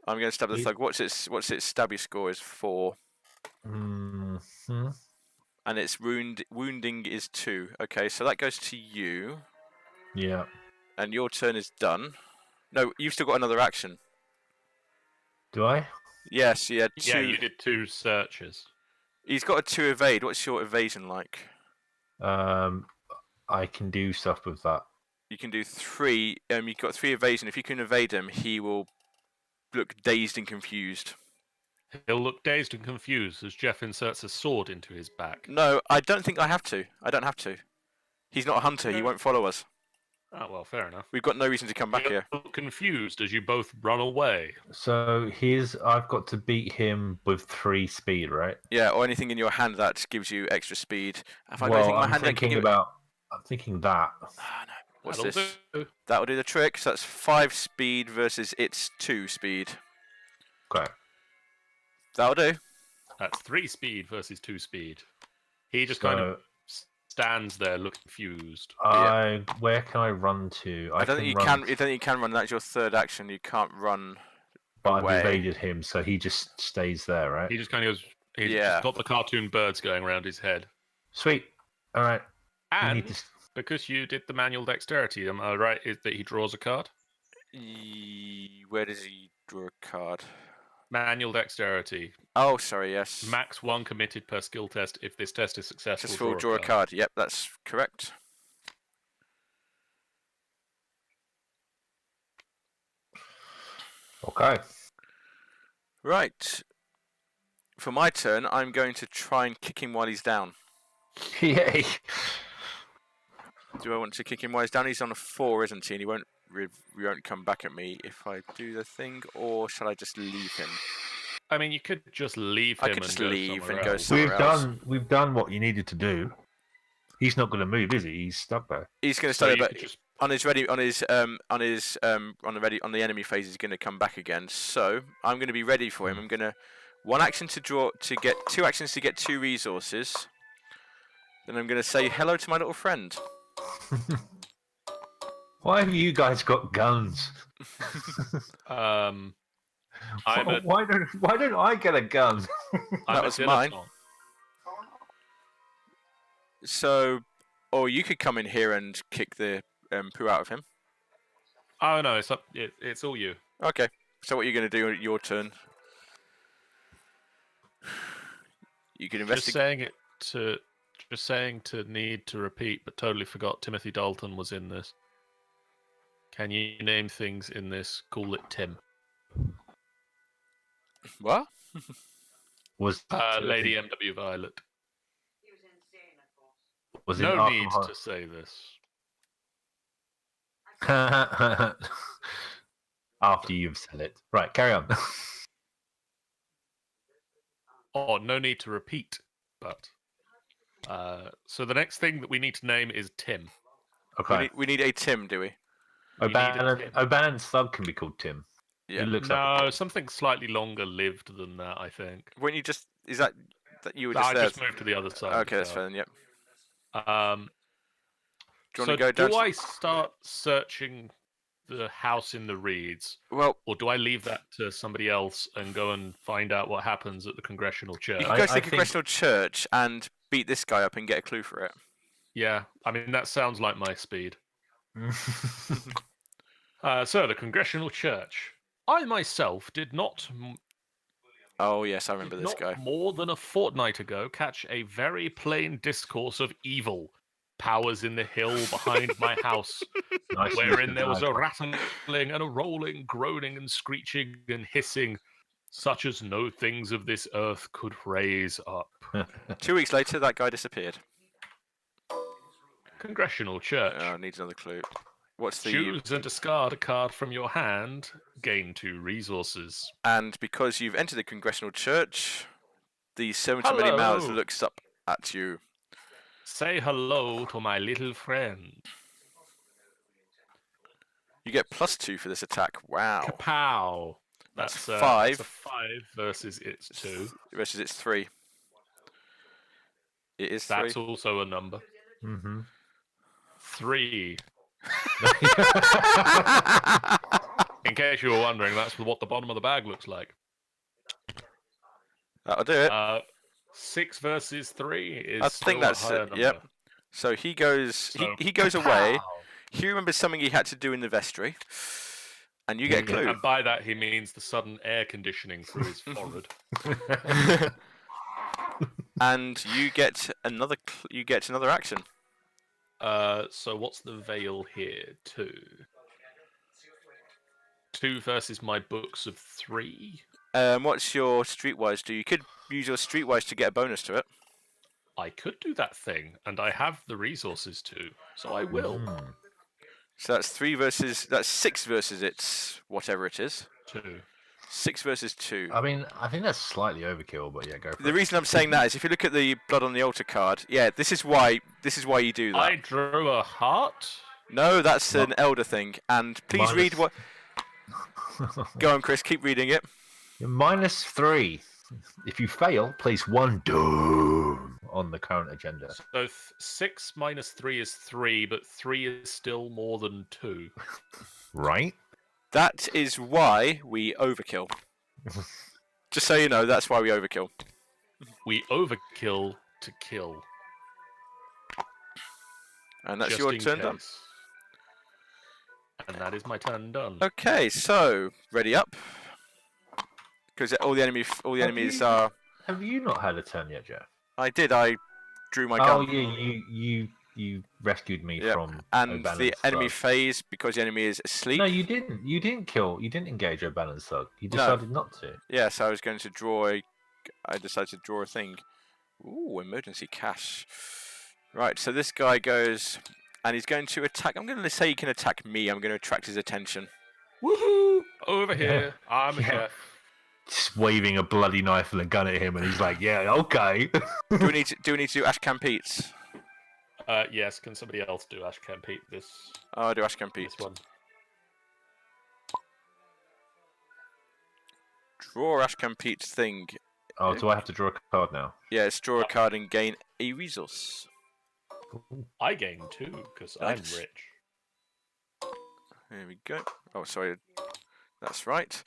I'm going to stab the thug. What's its stabby score is 4. Mm-hmm. And its wounding is 2. Okay, so that goes to you. Yeah. And your turn is done. No, you've still got another action. Do I? Yes, you had 2. Yeah, you did 2 searches. He's got a 2 evade. What's your evasion like? I can do stuff with that. You can do 3. You've got 3 evasion. If you can evade him, he will look dazed and confused. He'll look dazed and confused as Geoff inserts a sword into his back. No, I don't think I have to. I don't have to. He's not a hunter. He won't follow us. Oh, well, fair enough. We've got no reason to come back here. He'll look confused as you both run away. So I've got to beat him with 3 speed, right? Yeah, or anything in your hand that gives you extra speed. If I got Well, anything in my I'm hand that can thinking give... I'm thinking that. Ah, no. What's That'll this? do. That'll do the trick. So that's 5 speed versus its 2 speed. Okay. That'll do. That's 3 speed versus 2 speed. He just kind of stands there looking confused. Where can I run to? I don't think you can. I don't think you can run. That's your third action. You can't run. But away. I've evaded him, so he just stays there, right? He just kind of goes. He's just got the cartoon birds going around his head. Sweet. All right. And because you did the manual dexterity, am I right? Is that he draws a card? Where does he draw a card? Manual dexterity. Oh, sorry. Yes. Max 1 committed per skill test. If this test is successful, Just draw a card. Yep, that's correct. Okay. Right. For my turn, I'm going to try and kick him while he's down. Yay. Do I want to kick him while he's down? He's on a 4, isn't he? And he won't come back at me if I do the thing, or shall I just leave him? I mean, you could just leave him. I could just leave and go else. somewhere else. We've done what you needed to do. He's not going to move, is he? He's stuck there. He's going to stay there, but on the enemy phase, he's going to come back again. So I'm going to be ready for him. I'm going to 1 action to get 2 actions to get 2 resources. Then I'm going to say hello to my little friend. Why have you guys got guns? Why don't I get a gun? That was mine. So, or you could come in here and kick the poo out of him. Oh no, it's all you. Okay. So what are you going to do? Your turn. You can investigate. Just saying to need to repeat, but totally forgot Timothy Dalton was in this. Can you name things in this? Call it Tim. What? Was Lady M.W. Violet. He was insane, of course. Was no need to say this. After you've said it. Right, carry on. Oh, no need to repeat, but... so the next thing that we need to name is Tim. Okay. We need a Tim, do we? O'Bannon's thug can be called Tim. Yeah. Something slightly longer lived than that, I think. When you just... Is that you were just I there? just moved to the other side. Okay, that's fine, yep. Do you want to go down? Do I start searching the house in the Reeds? Well, or do I leave that to somebody else and go and find out what happens at the Congressional Church? You can go to the Congressional Church and beat this guy up and get a clue for it. Yeah, I mean, that sounds like my speed. So, the Congressional Church. I myself did not... Oh, yes, I remember this guy. More than a fortnight ago, catch a very plain discourse of evil. Powers in the hill behind my house, wherein there was a rattling and a rolling, groaning and screeching and hissing, such as no things of this earth could raise up. 2 weeks later, that guy disappeared. Congressional Church. Oh, needs another clue. What's the... Choose and discard a card from your hand. Gain 2 resources. And because you've entered the Congressional Church, the 70 million mouths looks up at you. Say hello to my little friend. You get +2 for this attack. Wow. Kapow. That's 5. That's a 5 versus its 2. Versus its 3. It is 3. That's also a number. Mm-hmm. 3. In case you were wondering, that's what the bottom of the bag looks like. That'll do it. 6 versus 3 is I still think that's a higher it. number. Yep. So he goes. So, He goes away. pow! He remembers something he had to do in the vestry, and you get a clue. And by that he means the sudden air conditioning through his forehead. And you get another. You get another action. So what's the veil here? 2. 2 versus my books of 3. What's your streetwise do? You could use your streetwise to get a bonus to it. I could do that thing, and I have the resources to, so I will. So that's 3 versus. That's 6 versus its whatever it is. 2. 6 versus 2. I mean, I think that's slightly overkill, but yeah, go for The it. reason I'm saying that is if you look at the blood on the altar card, yeah, this is why you do that. I drew a heart. No, that's an elder thing. And please read what. Go on, Chris. Keep reading it. -3. If you fail, place 1 doom on the current agenda. So 6 minus 3 is 3, but 3 is still more than 2. Right? That is why we overkill. Just so you know, that's why we overkill. We overkill to kill. And that's just your in turn done. case. And that is my turn done. Okay, so ready up. Because all the enemies are. Have you not had a turn yet, Jeff? I did. I drew my Oh gun. yeah, you rescued me Yeah, from and O'Bannon's the enemy thug. phase because the enemy is asleep. No, you didn't. You didn't kill. You didn't engage O'Bannon's thug. You decided not to. Yeah, so I was going to draw a. I decided to draw a thing. Ooh, emergency cash. Right, so this guy goes, and he's going to attack. I'm going to say he can attack me. I'm going to attract his attention. Woohoo! Over here. I'm Yeah. here. Just waving a bloody knife and a gun at him, and he's like, "Yeah, okay." Do we need to do Ashcan Pete's? Yes, can somebody else do Ashcan Pete this, Oh, I'll do Ashcan Pete's. this one? Draw Ashcan Pete's thing. Oh, do I have to draw a card now? Yeah, it's draw a card and gain a resource. I gain 2, because Nice. I'm rich. There we go. Oh, sorry. That's right.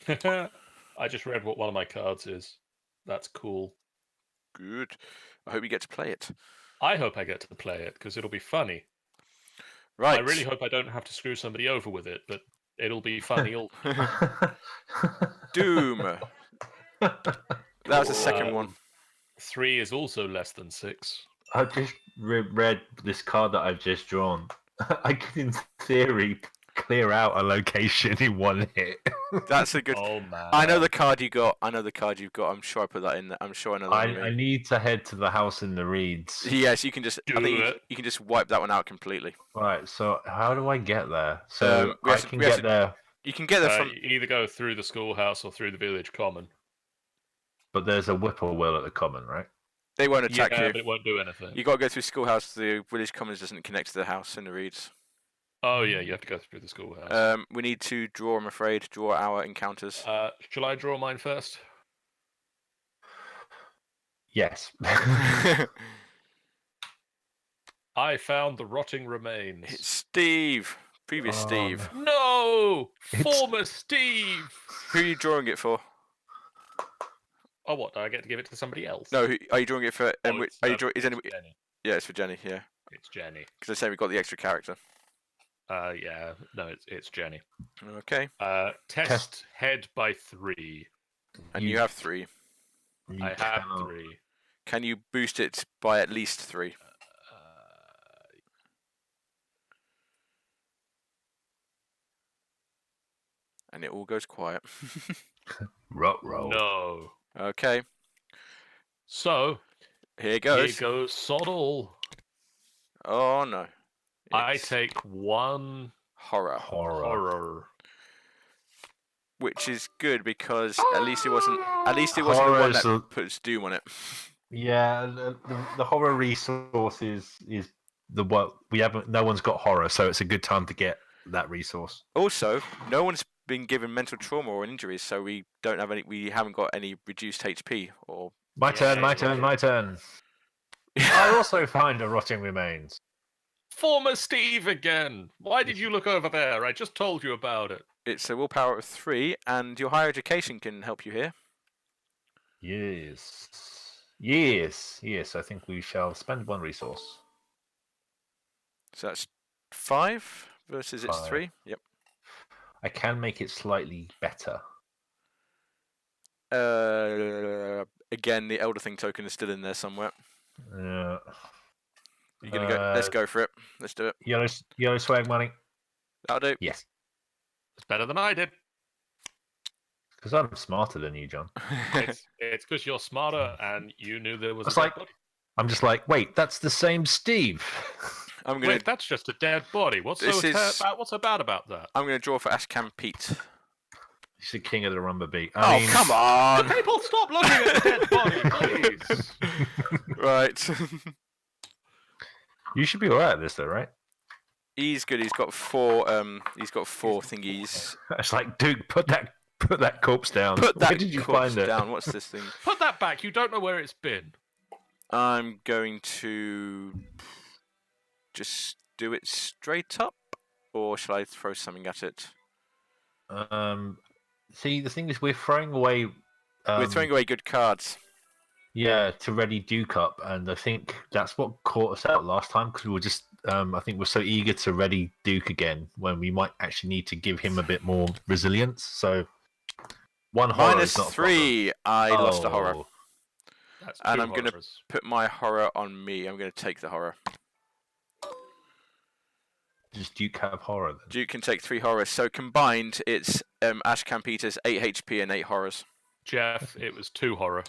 I just read what one of my cards is. That's cool. Good. I hope you get to play it. I hope I get to play it, because it'll be funny. Right. I really hope I don't have to screw somebody over with it, but it'll be funny. Doom. That was the second one. 3 is also less than 6. I just read this card that I've just drawn. I can, in theory, clear out a location in 1 hit. That's a good. Oh man! I know the card you got. I know the card you've got. I'm sure I put that in there. I'm sure I know that. I need to head to the house in the Reeds. Yes, you can just. I Do think it. you can just wipe that one out completely. Right, so how do I get there? So we I have to- can we have get to- there, You can get there from. You either go through the schoolhouse or through the village common. but there's a whippoorwill at the common, right? They won't attack Yeah, you. but it won't do anything. You got to go through schoolhouse. The village commons doesn't connect to the house in the reeds. Oh yeah, you have to go through the schoolhouse. We need to draw. I'm afraid draw our encounters. Shall I draw mine first? Yes. I found the rotting remains. It's Steve. Previous Oh, Steve. No, It's- former Steve. Who are you drawing it for? Oh, what? Do I get to give it to somebody else? No, are you drawing it for? Oh, it's, Are you drawing? Is any? Jenny. Yeah, it's for Jenny. Yeah, It's Jenny. because I say we got the extra character. Yeah. No, it's Jenny. Okay, Test head by 3. and you have 3. I have cannot- 3. Can you boost it by at least 3? And it all goes quiet. Ruh-roh. No. Okay, So here goes. here goes sod all. Oh no. I It's take 1 horror, Horror. horror. which is good because at least it wasn't. At least it wasn't the Horror one is that a- puts doom on it. Yeah, the horror resource is the what we haven't. No one's got horror, so it's a good time to get that resource. Also, no one's been given mental trauma or injuries, so we don't have any. We haven't got any reduced HP or. My turn. My Yeah. turn. My turn. I also find a rotting remains. former Steve again. Why did you look over there? I just told you about it. It's a willpower of 3, and your higher education can help you here. Yes. Yes. Yes. I think we shall spend 1 resource. So that's 5 versus its 5. 3. Yep. I can make it slightly better. Again, the Elder Thing token is still in there somewhere. Yeah. You're gonna go. Let's go for it. Let's do it. Yellow swag money. That'll do. Yes. It's better than I did. Because I'm smarter than you, John. It's because you're smarter and you knew there was It's a like- dead body. I'm just like, wait, that's the same Steve. I'm gonna. Wait, that's just a dead body. What's This is- so bad about that? I'm gonna draw for Ashcan Pete. He's the king of the rumba beat. Oh, come on! People, stop looking at the dead body, please. Right. You should be alright at this, though, right? He's good. He's got 4. He's got 4 thingies. It's like, Duke, put that corpse down. Put that Where did you corpse find it? down. What's this thing? Put that back. You don't know where it's been. I'm going to just do it straight up, or shall I throw something at it? See, the thing is, we're throwing away. We're throwing away good cards. Yeah, to ready Duke up, and I think that's what caught us out last time because we were just. I think we're so eager to ready Duke again when we might actually need to give him a bit more resilience. So 1 horror is not a problem. -3. I lost a horror, Oh, That's And two I'm gonna- horrors. put my horror on me. I'm going to take the horror. Does Duke have horror then? Duke can take 3 horrors. So combined, it's Ashcan Peter's 8 HP and 8 horrors. Jeff, it was 2 horror.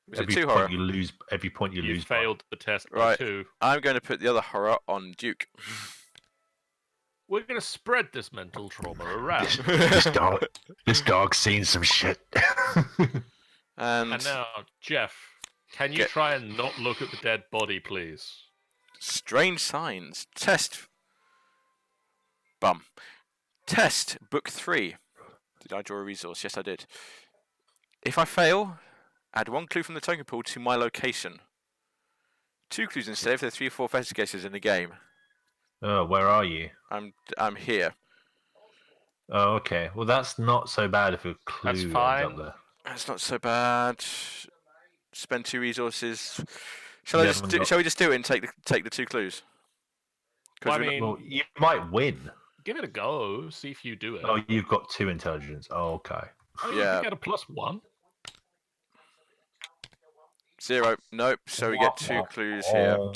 Was it Every 2 point horror? you lose, every point you You lose. failed the test by Right. 2. I'm going to put the other horror on Duke. We're going to spread this mental trauma around. This dog's seen some shit. And And now, Jeff, can you Get- try and not look at the dead body, please? strange signs. Test. Bum. Test. Book 3. Did I draw a resource? Yes, I did. If I fail, add 1 clue from the token pool to my location. 2 clues instead if there are 3 or 4 investigators in the game. Oh, where are you? I'm here. Oh, okay. Well, that's not so bad if a clue That's ends fine. up there. That's not so bad. Spend 2 resources. Shall You haven't got- we just do it and take the 2 clues? 'Cause Well, I we're not- mean, Well, you might win. give it a go. See if you do it. Oh, you've got 2 intelligence. Oh, okay. Oh, you yeah. can get a +1. 0. Nope. So we get 2 clues here. Oh.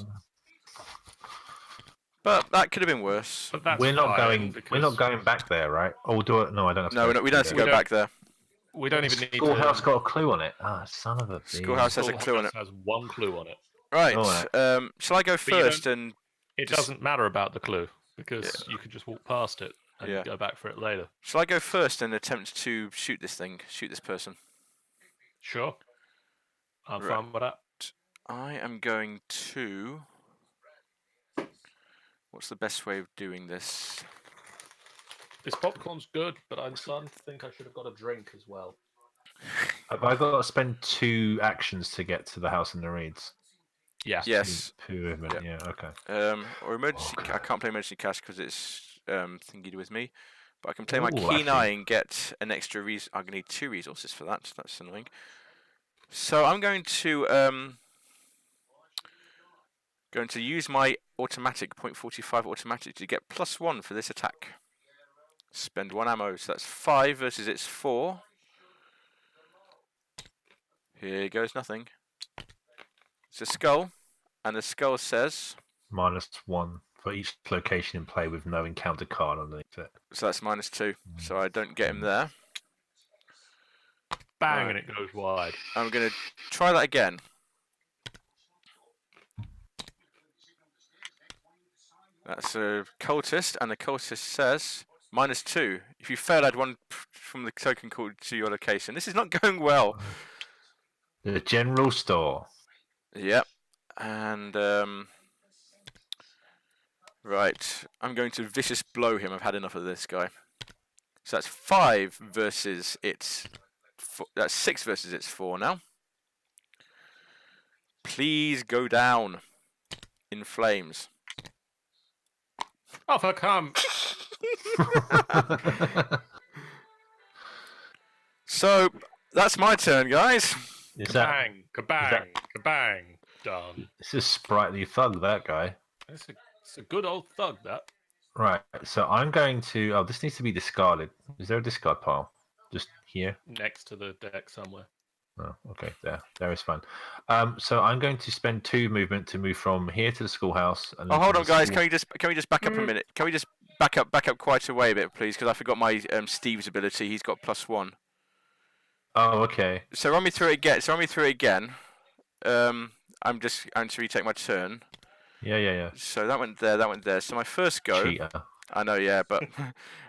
But that could have been worse. But that's We're not fine, going. We're not because going back there, right? Oh, we'll do it. No, I don't have to. No, go we don't have to We go don't- back there. We don't even need Schoolhouse to. got a clue on it. Ah, son of a bitch. Schoolhouse has a clue on it. Has 1 clue on it. Right. Alright. Shall I go you first and It Just- doesn't matter about the clue because you could just walk past it and Yeah. go back for it later. shall I go first and attempt to shoot this person? Sure. I'm Right. fine with that. I am going to. What's the best way of doing this? This popcorn's good, but I'm starting to think I should have got a drink as well. Have I got to spend 2 actions to get to the house in the reeds? Yeah. Yes. Movement. Yeah. Okay. Or emergency. Okay. I can't play emergency cash because it's thingied with me. But I can play my Ooh, keen actually. eye and get an extra I'm gonna need 2 resources for that. That's annoying. So I'm going to use my automatic 0.45 automatic to get +1 for this attack. Spend 1 ammo, so that's 5 versus its 4. Here goes nothing. It's a skull, and the skull says, -1 for each location in play with no encounter card underneath it. so that's -2. So I don't get him there. Bang, Right. and it goes wide. I'm going to try that again. That's a cultist, and the cultist says -2. If you fail, add 1 from the token called to your location. This is not going well. The general store. Yep. And right, I'm going to vicious blow him. I've had enough of this guy. So that's 5 versus its. That's 6 versus its 4 now. Please go down in flames. Off I come. So that's my turn, guys. Is that Kabang, kabang, kabang. Done. this is sprightly thug, that guy. It's a good old thug, that. Right, so I'm going to... Oh, this needs to be discarded. Is there a discard pile? Just here? Next to the deck somewhere. Oh, okay, there is fun. So I'm going to spend 2 movement to move from here to the schoolhouse. And Oh, then hold to on, the guys. school- Can we just back up a minute? Can we just back up quite a way a bit, please? Because I forgot my Steve's ability. He's got +1. Oh, okay. So run me through it again. I'm going to retake my turn. Yeah. So that went there. So my first go. Cheater. I know, yeah, but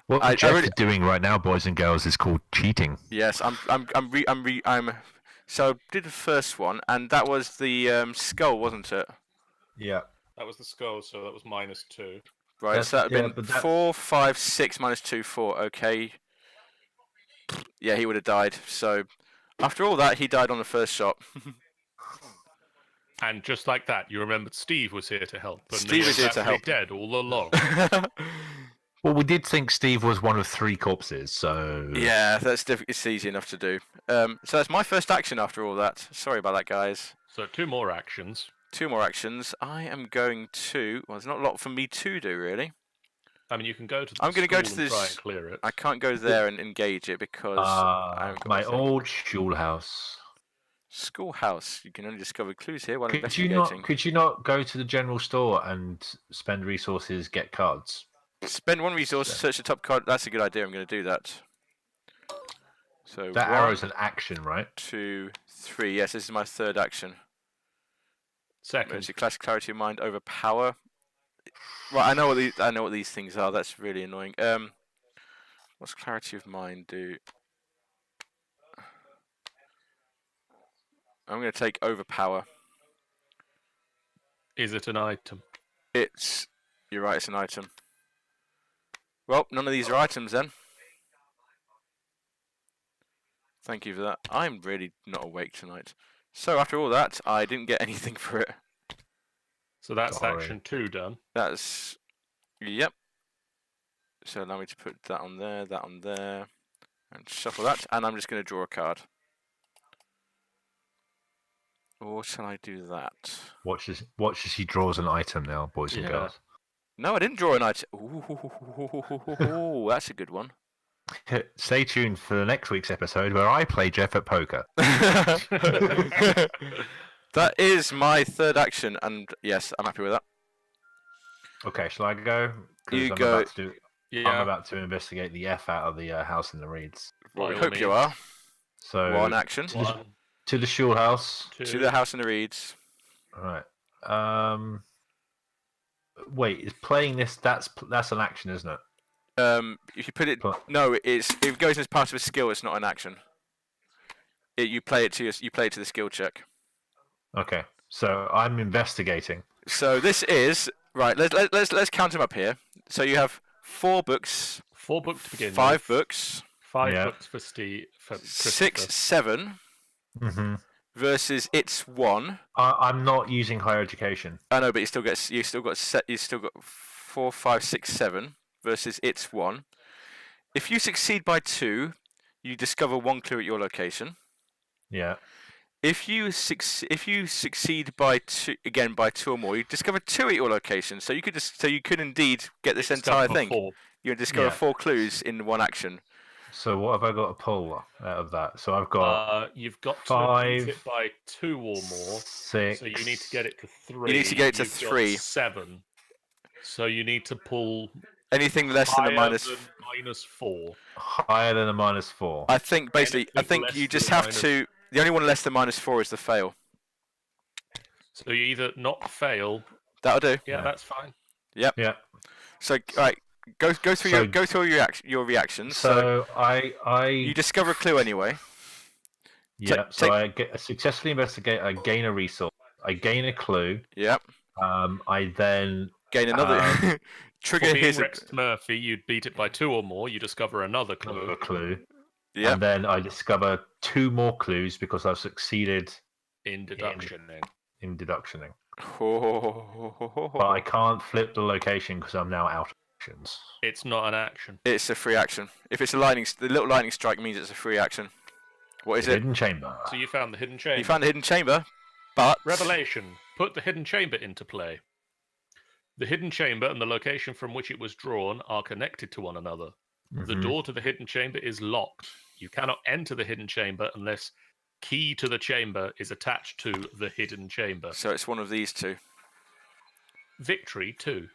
What I Geoff really- is doing right now, boys and girls, is called cheating. yes, I'm. So I did the first one, and that was the skull, wasn't it? Yeah. That was the skull, so that was -2. Right. That's- So that would yeah, have been but that- 4, 5, 6 minus 2, 4. Okay. Yeah, he would have died. So after all that, he died on the first shot. And just like that, you remembered Steve was here to help. And Steve he was here to actually help. dead all along. Well, we did think Steve was one of 3 corpses, so... Yeah, it's easy enough to do. So that's my first action after all that. Sorry about that, guys. So 2 more actions. 2 more actions. I am going to... Well, there's not a lot for me to do, really. I mean, you can go to the I'm going to go to school and try this... and clear it. I can't go there and engage it because... I haven't got my anything. old schoolhouse. Schoolhouse. You can only discover clues here while Could investigating. you not go to the general store and spend resources, get cards? Spend 1 resource, search the top card. That's a good idea. I'm going to do that. So That 1, arrow's an action, right? 2, 3. Yes, this is my 3rd action. Second. Emergency class, clarity of mind over power. Right, I know what these things are. That's really annoying. What's clarity of mind do? I'm going to take overpower. Is it an item? You're right, it's an item. Well, none of these are items then. Thank you for that. I'm really not awake tonight. So after all that, I didn't get anything for it. So that's Sorry. action 2 done. That's... Yep. So allow me to put that on there, and shuffle that, and I'm just going to draw a card. Or shall I do that? Watch as he draws an item now, boys and Yeah. girls. No, I didn't draw an item. Ooh, that's a good one. Stay tuned for the next week's episode where I play Geoff at poker. That is my 3rd action, and yes, I'm happy with that. Okay, shall I go? 'Cause You I'm go. Yeah. I'm about to investigate the F out of the house in the reeds. Well, By we all hope you means. are. So 1 action. One, to the school house. 2. To the house in the reeds. All right. Wait, is playing this? That's an action, isn't it? If you put it, Pl- no, if it goes as part of a skill, it's not an action. You play it to the skill check. Okay, so I'm investigating. So this is right. Let's count them up here. So you have 4 books, 4 books to begin 5 with. books, 5 Yeah. books for Steve. For 6, 7 Mm-hmm. versus it's 1. I'm not using higher education. I know, but you still got 4, 5, 6, 7 versus it's 1. If you succeed by 2, you discover 1 clue at your location. Yeah. If you succeed by 2 or more, you discover 2 at your location. So you could indeed get this entire Discover thing. 4. You discover Yeah. 4 clues in 1 action. So what have I got to pull out of that? So I've got You've got to 5, beat it by 2 or more. 6. So you need to get it to 3. You need to get it to You've got 3. 7. So you need to pull Anything less than a higher minus. than -4. higher than a -4. I think basically, I anything think less you than just a have minus- to. The only one less than -4 is the fail. So you either not fail. That'll do. Yeah, Yeah. that's fine. Yeah. So right, go through So- your reactions. So So I you discover a clue anyway. yeah. ta- So I successfully investigate. I gain a resource. I gain a clue. Yep. I then Gain another For trigger being his. Rex Murphy, you'd beat it by 2 or more. You discover another discover a clue clue. Yep. And then I discover 2 more clues because I've succeeded in deduction. Then. in deductioning. Oh. But I can't flip the location because I'm now out. actions. It's not an action. It's a free action. If it's the little lightning strike means it's a free action. What is it? Hidden chamber. So you found the hidden chamber. You found the hidden chamber, but... Revelation. Put the hidden chamber into play. The hidden chamber and the location from which it was drawn are connected to one another. The door to the hidden chamber is locked. You cannot enter the hidden chamber unless key to the chamber is attached to the hidden chamber. So it's one of these two. Victory 2.